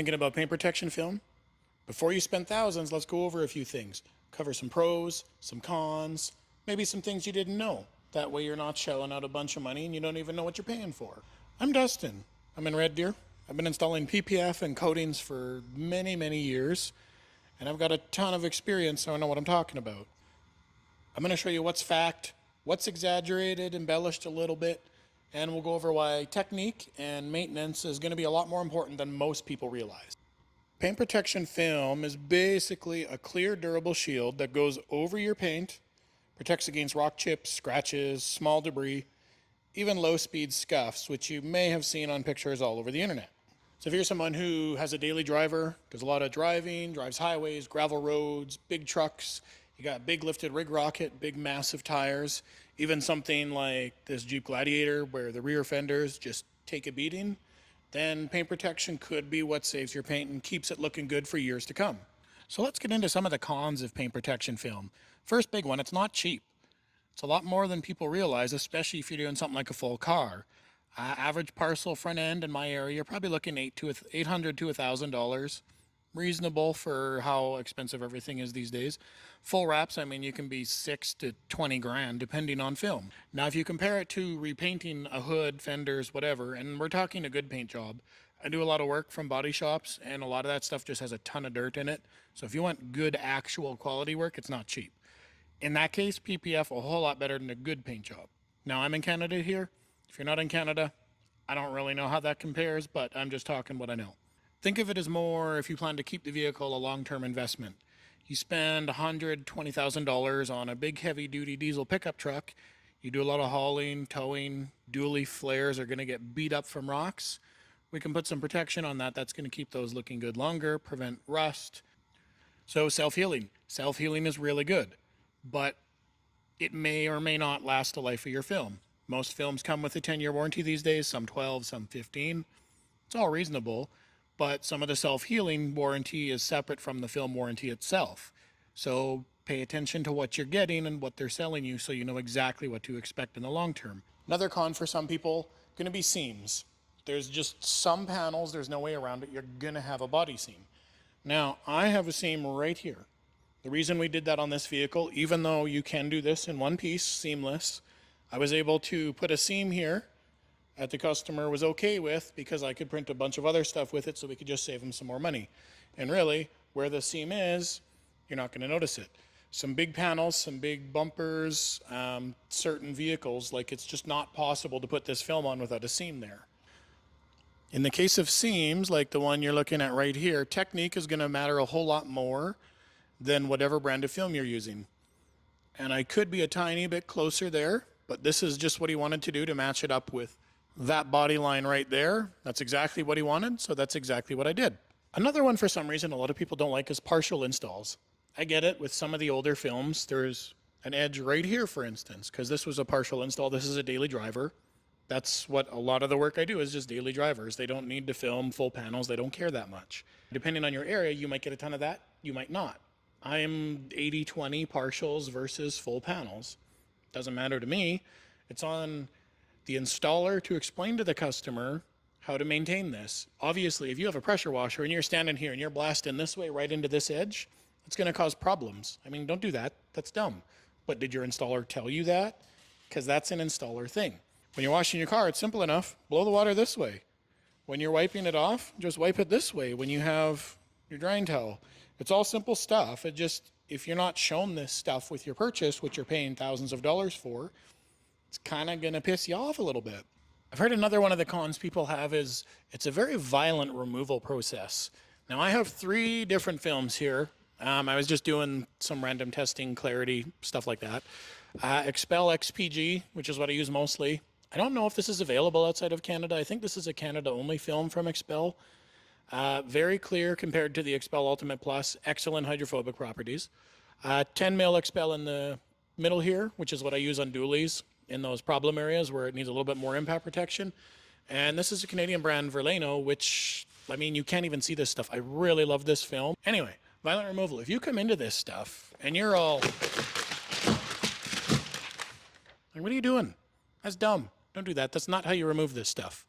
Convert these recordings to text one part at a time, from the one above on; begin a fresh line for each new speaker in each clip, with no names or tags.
Thinking about paint protection film? Before you spend thousands, let's go over a few things. Cover some pros, some cons, maybe some things you didn't know. That way you're not shelling out a bunch of money and you don't even know what you're paying for. I'm Dustin. I'm in Red Deer. I've been installing PPF and coatings for many, many years, and I've got a ton of experience, so I know what I'm talking about. I'm going to show you what's fact, what's exaggerated, embellished a little bit, and we'll go over why technique and maintenance is going to be a lot more important than most people realize. Paint protection film is basically a clear, durable shield that goes over your paint, protects against rock chips, scratches, small debris, even low-speed scuffs, which you may have seen on pictures all over the internet. So if you're someone who has a daily driver, does a lot of driving, drives highways, gravel roads, big trucks, you got big lifted rig rocket, big massive tires, even something like this Jeep Gladiator where the rear fenders just take a beating, then paint protection could be what saves your paint and keeps it looking good for years to come. So let's get into some of the cons of paint protection film. First big one, it's not cheap. It's a lot more than people realize, especially if you're doing something like a full car. Average parcel front end in my area, you're probably looking $800 to $1,000. Reasonable for how expensive everything is these days. Full wraps, I mean, you can be 6 to 20 grand depending on film. Now, if you compare it to repainting a hood, fenders, whatever, and we're talking a good paint job, I do a lot of work from body shops, and a lot of that stuff just has a ton of dirt in it. So if you want good, actual quality work, it's not cheap. In that case, PPF a whole lot better than a good paint job. Now, I'm in Canada here. If you're not in Canada, I don't really know how that compares, but I'm just talking what I know. Think of it as more if you plan to keep the vehicle a long-term investment. You spend $120,000 on a big heavy-duty diesel pickup truck. You do a lot of hauling, towing, dually flares are going to get beat up from rocks. We can put some protection on that. That's going to keep those looking good longer, prevent rust. So self-healing. Self-healing is really good, but it may or may not last the life of your film. Most films come with a 10-year warranty these days, some 12, some 15. It's all reasonable, but some of the self-healing warranty is separate from the film warranty itself. So pay attention to what you're getting and what they're selling you so you know exactly what to expect in the long term. Another con for some people, going to be seams. There's just some panels, there's no way around it, you're going to have a body seam. Now, I have a seam right here. The reason we did that on this vehicle, even though you can do this in one piece, seamless, I was able to put a seam here that the customer was okay with because I could print a bunch of other stuff with it so we could just save them some more money. And really, where the seam is, you're not going to notice it. Some big panels, some big bumpers, certain vehicles, like it's just not possible to put this film on without a seam there. In the case of seams, like the one you're looking at right here, technique is going to matter a whole lot more than whatever brand of film you're using. And I could be a tiny bit closer there, but this is just what he wanted to do to match it up with that body line right there. That's exactly what he wanted, so that's exactly what I did. Another one for some reason a lot of people don't like is partial installs. I get it, with some of the older films, there's an edge right here, for instance, because this was a partial install. This is a daily driver. That's what a lot of the work I do is just daily drivers. They don't need to film full panels. They don't care that much. Depending on your area, you might get a ton of that. You might not. I'm 80-20 partials versus full panels. Doesn't matter to me. It's on the installer to explain to the customer how to maintain this. Obviously, if you have a pressure washer and you're standing here and you're blasting this way right into this edge, it's going to cause problems. I mean, don't do that. That's dumb. But did your installer tell you that? Because that's an installer thing. When you're washing your car, it's simple enough. Blow the water this way. When you're wiping it off, just wipe it this way. When you have your drying towel, it's all simple stuff. It just, if you're not shown this stuff with your purchase, which you're paying thousands of dollars for, it's kind of going to piss you off a little bit. I've heard another one of the cons people have is it's a very violent removal process. Now, I have 3 different films here. I was just doing some random testing, clarity, stuff like that. Expel XPG, which is what I use mostly. I don't know if this is available outside of Canada. I think this is a Canada-only film from Expel. Very clear compared to the Expel Ultimate Plus. Excellent hydrophobic properties. 10 mil Expel in the middle here, which is what I use on dualies in those problem areas where it needs a little bit more impact protection. And this is a Canadian brand, Verlano, which, I mean, you can't even see this stuff. I really love this film. Anyway, violent removal. If you come into this stuff and you're all, like, what are you doing? That's dumb. Don't do that. That's not how you remove this stuff.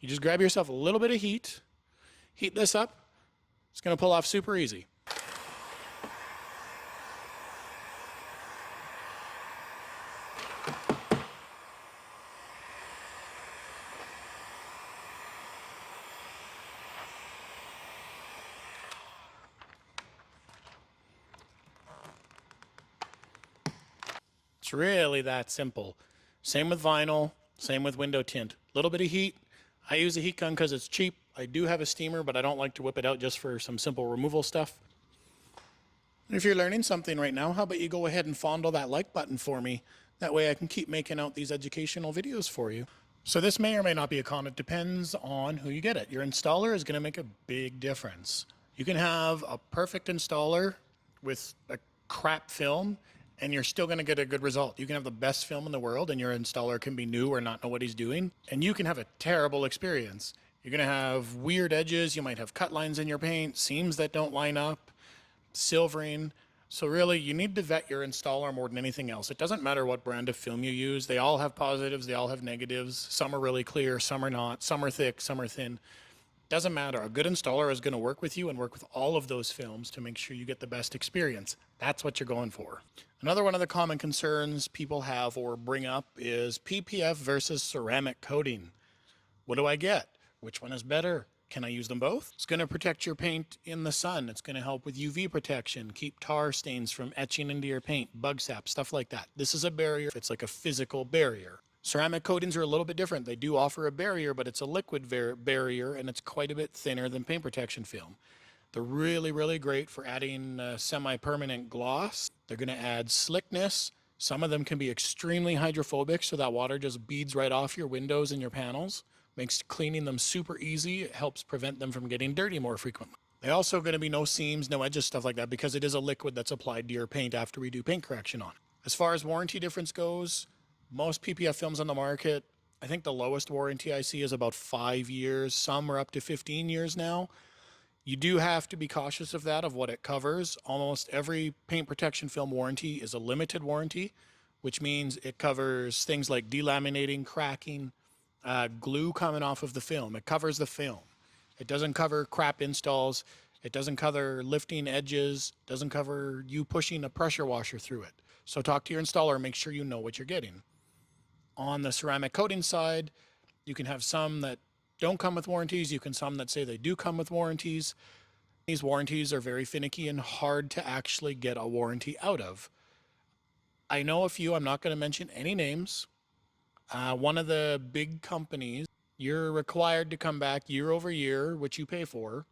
You just grab yourself a little bit of heat, Heat this up. It's going to pull off super easy. It's really that simple. Same with vinyl, same with window tint. A little bit of heat. I use a heat gun because it's cheap. I do have a steamer, but I don't like to whip it out just for some simple removal stuff. If you're learning something right now, how about you go ahead and fondle that like button for me? That way I can keep making out these educational videos for you. So this may or may not be a con. It depends on who you get it. Your installer is going to make a big difference. You can have a perfect installer with a crap film and you're still going to get a good result. You can have the best film in the world and your installer can be new or not know what he's doing, and you can have a terrible experience. You're going to have weird edges. You might have cut lines in your paint, seams that don't line up, silvering. So really, you need to vet your installer more than anything else. It doesn't matter what brand of film you use. They all have positives. They all have negatives. Some are really clear. Some are not. Some are thick. Some are thin. Doesn't matter. A good installer is going to work with you and work with all of those films to make sure you get the best experience. That's what you're going for. Another one of the common concerns people have or bring up is PPF versus ceramic coating. What do I get? Which one is better? Can I use them both? It's going to protect your paint in the sun. It's going to help with UV protection, keep tar stains from etching into your paint, bug sap, stuff like that. This is a barrier. It's like a physical barrier. Ceramic coatings are a little bit different. They do offer a barrier, but it's a liquid barrier, and it's quite a bit thinner than paint protection film. They're really, really great for adding semi-permanent gloss. They're going to add slickness. Some of them can be extremely hydrophobic, so that water just beads right off your windows and your panels. Makes cleaning them super easy. It helps prevent them from getting dirty more frequently. They're also going to be no seams, no edges, stuff like that, because it is a liquid that's applied to your paint after we do paint correction on it. As far as warranty difference goes, most PPF films on the market, I think the lowest warranty I see is about 5 years. Some are up to 15 years now. You do have to be cautious of that, of what it covers. Almost every paint protection film warranty is a limited warranty, which means it covers things like delaminating, cracking, glue coming off of the film. It covers the film. It doesn't cover crap installs. It doesn't cover lifting edges. It doesn't cover you pushing a pressure washer through it. So talk to your installer and make sure you know what you're getting. On the ceramic coating side, you can have some that don't come with warranties. You can some that say they do come with warranties. These warranties are very finicky and hard to actually get a warranty out of. I know a few. I'm not going to mention any names. One of the big companies, you're required to come back year over year, which you pay for,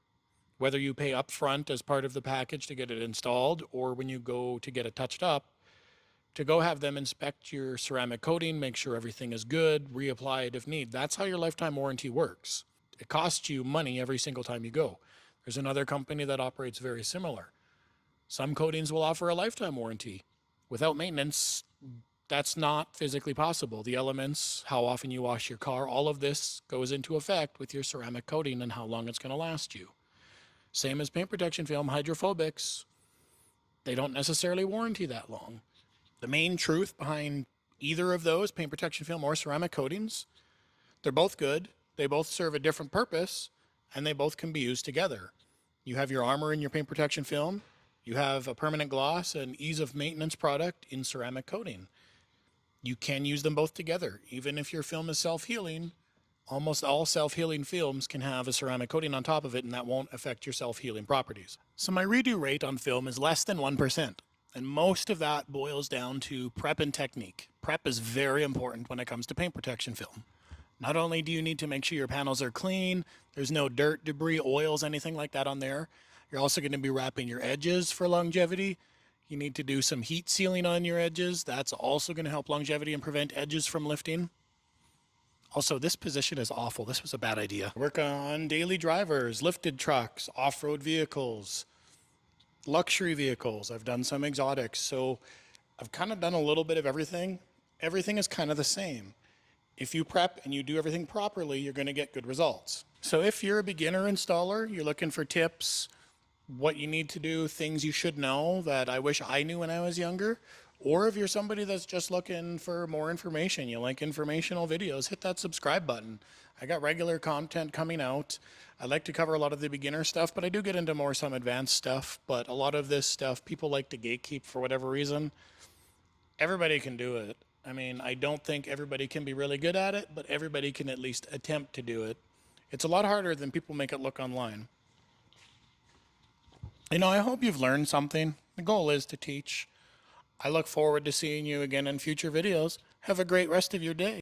whether you pay upfront as part of the package to get it installed or when you go to get it touched up, to go have them inspect your ceramic coating, make sure everything is good, reapply it if need. That's how your lifetime warranty works. It costs you money every single time you go. There's another company that operates very similar. Some coatings will offer a lifetime warranty. Without maintenance, that's not physically possible. The elements, how often you wash your car, all of this goes into effect with your ceramic coating and how long it's going to last you. Same as paint protection film, hydrophobics, they don't necessarily warranty that long. The main truth behind either of those, paint protection film or ceramic coatings, they're both good. They both serve a different purpose, and they both can be used together. You have your armor in your paint protection film. You have a permanent gloss and ease of maintenance product in ceramic coating. You can use them both together. Even if your film is self-healing, almost all self-healing films can have a ceramic coating on top of it, and that won't affect your self-healing properties. So my redo rate on film is less than 1%. And most of that boils down to prep and technique. Prep is very important when it comes to paint protection film. Not only do you need to make sure your panels are clean, there's no dirt, debris, oils, anything like that on there. You're also going to be wrapping your edges for longevity. You need to do some heat sealing on your edges. That's also going to help longevity and prevent edges from lifting. Also, this position is awful. This was a bad idea. Work on daily drivers, lifted trucks, off-road vehicles, luxury vehicles. I've done some exotics. So I've kind of done a little bit of everything. Everything is kind of the same. If you prep and you do everything properly, you're going to get good results. So if you're a beginner installer, you're looking for tips, what you need to do, things you should know that I wish I knew when I was younger, Or if you're somebody that's just looking for more information, you like informational videos, hit that subscribe button. I got regular content coming out. I like to cover a lot of the beginner stuff, but I do get into some advanced stuff. But a lot of this stuff, people like to gatekeep for whatever reason. Everybody can do it. I mean, I don't think everybody can be really good at it, but everybody can at least attempt to do it. It's a lot harder than people make it look online. I hope you've learned something. The goal is to teach. I look forward to seeing you again in future videos. Have a great rest of your day.